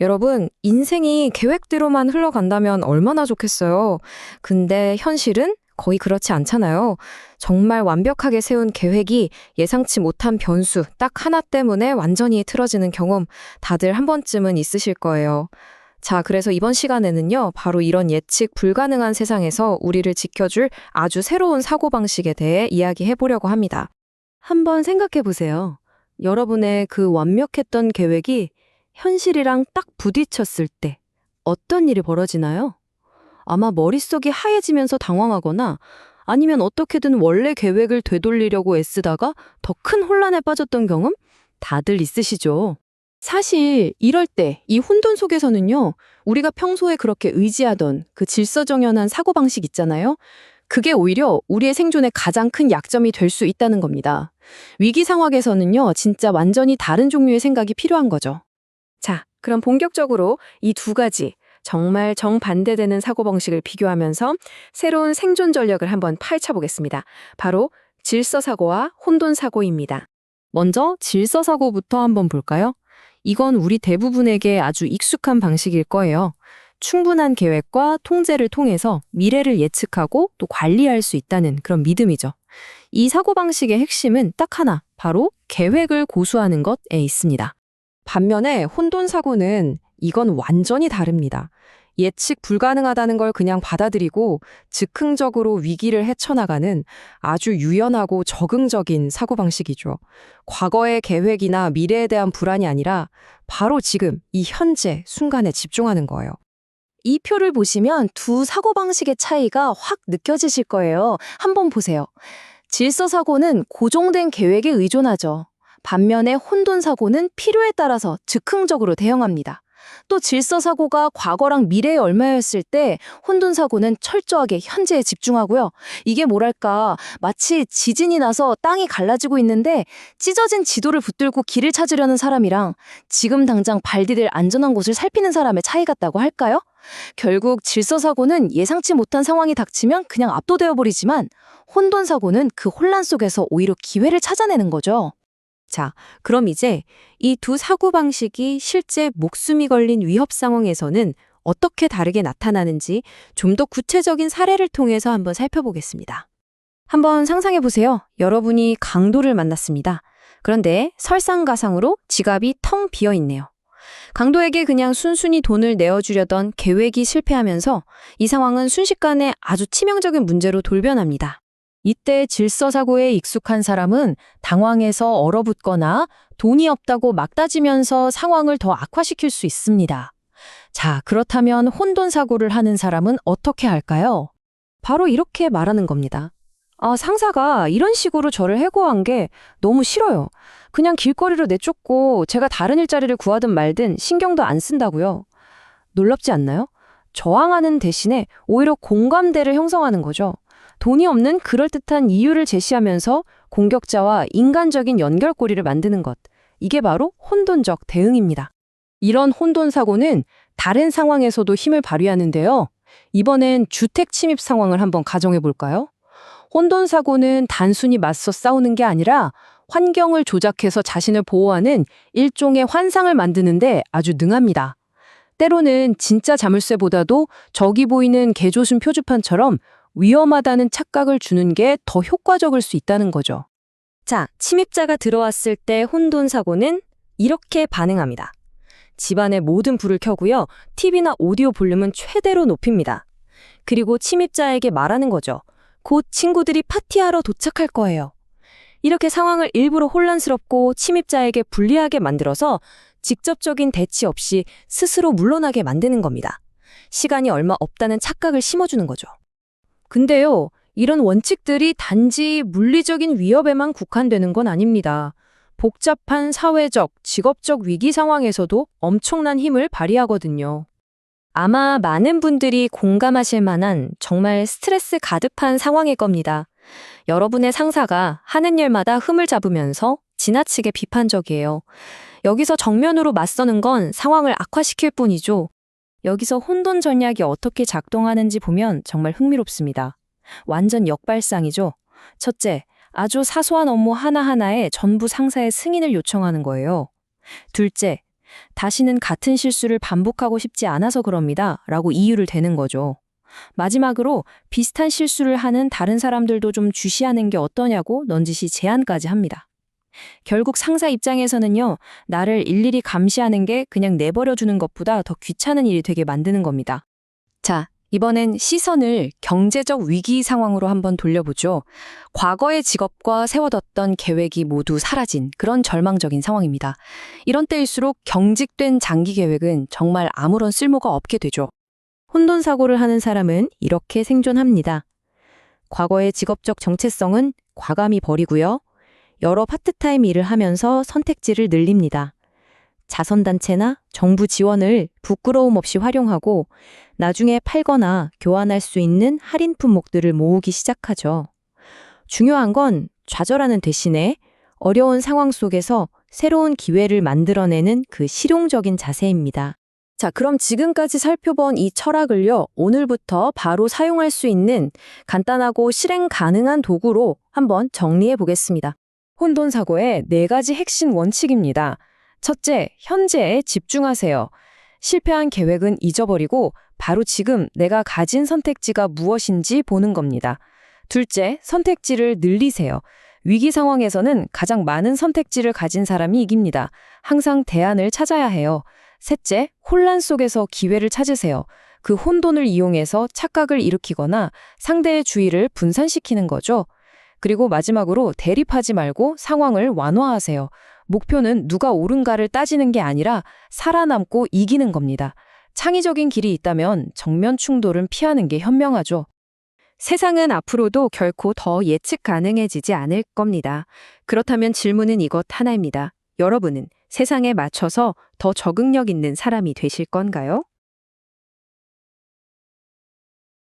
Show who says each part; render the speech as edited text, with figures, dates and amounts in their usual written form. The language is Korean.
Speaker 1: 여러분, 인생이 계획대로만 흘러간다면 얼마나 좋겠어요. 근데 현실은 거의 그렇지 않잖아요. 정말 완벽하게 세운 계획이 예상치 못한 변수 딱 하나 때문에 완전히 틀어지는 경험 다들 한 번쯤은 있으실 거예요. 자, 그래서 이번 시간에는요, 바로 이런 예측 불가능한 세상에서 우리를 지켜줄 아주 새로운 사고방식에 대해 이야기해 보려고 합니다.
Speaker 2: 한번 생각해 보세요. 여러분의 그 완벽했던 계획이 현실이랑 딱 부딪혔을 때 어떤 일이 벌어지나요? 아마 머릿속이 하얘지면서 당황하거나 아니면 어떻게든 원래 계획을 되돌리려고 애쓰다가 더 큰 혼란에 빠졌던 경험? 다들 있으시죠? 사실 이럴 때 이 혼돈 속에서는요, 우리가 평소에 그렇게 의지하던 그 질서정연한 사고방식 있잖아요. 그게 오히려 우리의 생존에 가장 큰 약점이 될 수 있다는 겁니다. 위기 상황에서는요, 진짜 완전히 다른 종류의 생각이 필요한 거죠. 자, 그럼 본격적으로 이 두 가지 정말 정반대되는 사고방식을 비교하면서 새로운 생존 전략을 한번 파헤쳐보겠습니다. 바로 질서사고와 혼돈사고입니다. 먼저 질서사고부터 한번 볼까요? 이건 우리 대부분에게 아주 익숙한 방식일 거예요. 충분한 계획과 통제를 통해서 미래를 예측하고 또 관리할 수 있다는 그런 믿음이죠. 이 사고방식의 핵심은 딱 하나, 바로 계획을 고수하는 것에 있습니다. 반면에 혼돈사고는 이건 완전히 다릅니다. 예측 불가능하다는 걸 그냥 받아들이고 즉흥적으로 위기를 헤쳐나가는 아주 유연하고 적응적인 사고방식이죠. 과거의 계획이나 미래에 대한 불안이 아니라 바로 지금 이 현재 순간에 집중하는 거예요. 이 표를 보시면 두 사고방식의 차이가 확 느껴지실 거예요. 한번 보세요. 질서사고는 고정된 계획에 의존하죠. 반면에 혼돈사고는 필요에 따라서 즉흥적으로 대응합니다. 또 질서사고가 과거랑 미래에 얽매였을 때 혼돈사고는 철저하게 현재에 집중하고요. 이게 뭐랄까, 마치 지진이 나서 땅이 갈라지고 있는데 찢어진 지도를 붙들고 길을 찾으려는 사람이랑 지금 당장 발 디딜 안전한 곳을 살피는 사람의 차이 같다고 할까요? 결국 질서사고는 예상치 못한 상황이 닥치면 그냥 압도되어 버리지만 혼돈사고는 그 혼란 속에서 오히려 기회를 찾아내는 거죠. 자, 그럼 이제 이 두 사고방식이 실제 목숨이 걸린 위협 상황에서는 어떻게 다르게 나타나는지 좀 더 구체적인 사례를 통해서 한번 살펴보겠습니다. 한번 상상해 보세요. 여러분이 강도를 만났습니다. 그런데 설상가상으로 지갑이 텅 비어 있네요. 강도에게 그냥 순순히 돈을 내어주려던 계획이 실패하면서 이 상황은 순식간에 아주 치명적인 문제로 돌변합니다. 이때 질서사고에 익숙한 사람은 당황해서 얼어붙거나 돈이 없다고 막 따지면서 상황을 더 악화시킬 수 있습니다. 자, 그렇다면 혼돈사고를 하는 사람은 어떻게 할까요? 바로 이렇게 말하는 겁니다. 상사가 이런 식으로 저를 해고한 게 너무 싫어요. 그냥 길거리로 내쫓고 제가 다른 일자리를 구하든 말든 신경도 안 쓴다고요. 놀랍지 않나요? 저항하는 대신에 오히려 공감대를 형성하는 거죠. 돈이 없는 그럴듯한 이유를 제시하면서 공격자와 인간적인 연결고리를 만드는 것. 이게 바로 혼돈적 대응입니다. 이런 혼돈사고는 다른 상황에서도 힘을 발휘하는데요. 이번엔 주택 침입 상황을 한번 가정해 볼까요? 혼돈사고는 단순히 맞서 싸우는 게 아니라 환경을 조작해서 자신을 보호하는 일종의 환상을 만드는데 아주 능합니다. 때로는 진짜 자물쇠보다도 저기 보이는 개조순 표지판처럼 위험하다는 착각을 주는 게 더 효과적일 수 있다는 거죠. 자, 침입자가 들어왔을 때 혼돈사고는 이렇게 반응합니다. 집안의 모든 불을 켜고요. TV나 오디오 볼륨은 최대로 높입니다. 그리고 침입자에게 말하는 거죠. 곧 친구들이 파티하러 도착할 거예요. 이렇게 상황을 일부러 혼란스럽고 침입자에게 불리하게 만들어서 직접적인 대치 없이 스스로 물러나게 만드는 겁니다. 시간이 얼마 없다는 착각을 심어주는 거죠. 근데요, 이런 원칙들이 단지 물리적인 위협에만 국한되는 건 아닙니다. 복잡한 사회적, 직업적 위기 상황에서도 엄청난 힘을 발휘하거든요. 아마 많은 분들이 공감하실 만한 정말 스트레스 가득한 상황일 겁니다. 여러분의 상사가 하는 일마다 흠을 잡으면서 지나치게 비판적이에요. 여기서 정면으로 맞서는 건 상황을 악화시킬 뿐이죠. 여기서 혼돈 전략이 어떻게 작동하는지 보면 정말 흥미롭습니다. 완전 역발상이죠. 첫째, 아주 사소한 업무 하나하나에 전부 상사의 승인을 요청하는 거예요. 둘째,
Speaker 1: 다시는 같은 실수를 반복하고 싶지 않아서 그럽니다. 라고 이유를 대는 거죠. 마지막으로 비슷한 실수를 하는 다른 사람들도 좀 주시하는 게 어떠냐고 넌지시 제안까지 합니다. 결국 상사 입장에서는요, 나를 일일이 감시하는 게 그냥 내버려 두는 것보다 더 귀찮은 일이 되게 만드는 겁니다. 자, 이번엔 시선을 경제적 위기 상황으로 한번 돌려보죠. 과거의 직업과 세워뒀던 계획이 모두 사라진 그런 절망적인 상황입니다. 이런 때일수록 경직된 장기 계획은 정말 아무런 쓸모가 없게 되죠.
Speaker 2: 혼돈사고를 하는 사람은 이렇게 생존합니다. 과거의 직업적 정체성은 과감히 버리고요. 여러 파트타임 일을 하면서 선택지를 늘립니다. 자선단체나 정부 지원을 부끄러움 없이 활용하고 나중에 팔거나 교환할 수 있는 할인 품목들을 모으기 시작하죠. 중요한 건 좌절하는 대신에 어려운 상황 속에서 새로운 기회를 만들어내는 그 실용적인 자세입니다.
Speaker 1: 자, 그럼 지금까지 살펴본 이 철학을요, 오늘부터 바로 사용할 수 있는 간단하고 실행 가능한 도구로 한번 정리해 보겠습니다. 혼돈사고의 4가지 핵심 원칙입니다. 첫째, 현재에 집중하세요. 실패한 계획은 잊어버리고 바로 지금 내가 가진 선택지가 무엇인지 보는 겁니다. 둘째, 선택지를 늘리세요. 위기 상황에서는 가장 많은 선택지를 가진 사람이 이깁니다. 항상 대안을 찾아야 해요. 셋째, 혼란 속에서 기회를 찾으세요. 그 혼돈을 이용해서 착각을 일으키거나 상대의 주의를 분산시키는 거죠. 그리고 마지막으로 대립하지 말고 상황을 완화하세요. 목표는 누가 옳은가를 따지는 게 아니라 살아남고 이기는 겁니다. 창의적인 길이 있다면 정면 충돌은 피하는 게 현명하죠. 세상은 앞으로도 결코 더 예측 가능해지지 않을 겁니다. 그렇다면 질문은 이것 하나입니다. 여러분은 세상에 맞춰서 더 적응력 있는 사람이 되실 건가요?